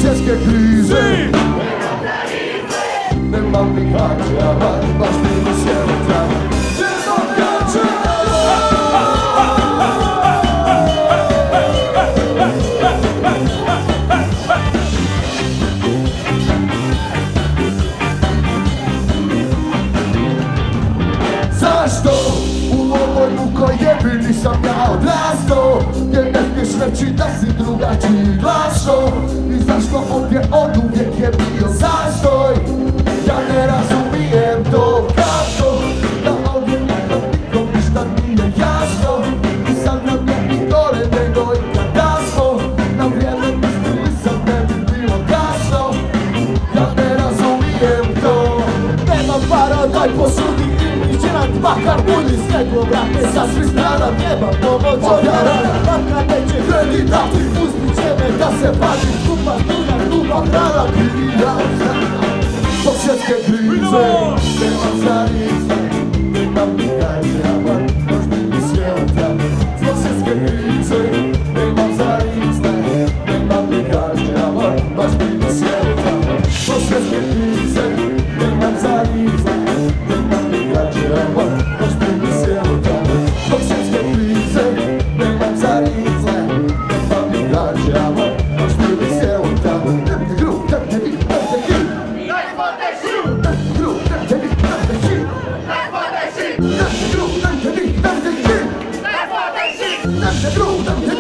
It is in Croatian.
Svjetske krize nemam ni kače, a baš mi sjelo trava. Jedno kače! Zašto u ovoj ukojebi nisam ja odrastao? Jer ne smiješ reći da si drugačiji glaso. I zašto ovdje oduvijek je bio zastoj? Ja ne razumijem to kako da ovdje nikom ništa nije jasno. I sad nam je i dole nego i kada smo na vrijeme mislili sam ne bi bilo kasno. Ja ne razumijem to. Nemam para, daj posudi ili želat makar budi sneglo brate sa svih strana. Nemam pomoć od jarana, makar neće kredit dati. Pustit će me da se padim skupa stuja, skupa hrana. Krivijaca zbog svjetske krize nemam zarice, nemam ni kače, a baš mi sjelo trava. Zbog svjetske krize nemam zarice, nemam ni kače, a baš mi sjelo trava. Zbog svjetske krize nemam zarice, nemam ni kače, a baš mi sjelo trava. Zbog svjetske krize nemam zarice, nemam ni kače, a baš mi sjelo trava. Nemte gru, nemte vi, nemte gru. Nemte gru, nemte vi, nemte gru. Nemte gru, nemte vi, nemte gru. Nemte gru, nemte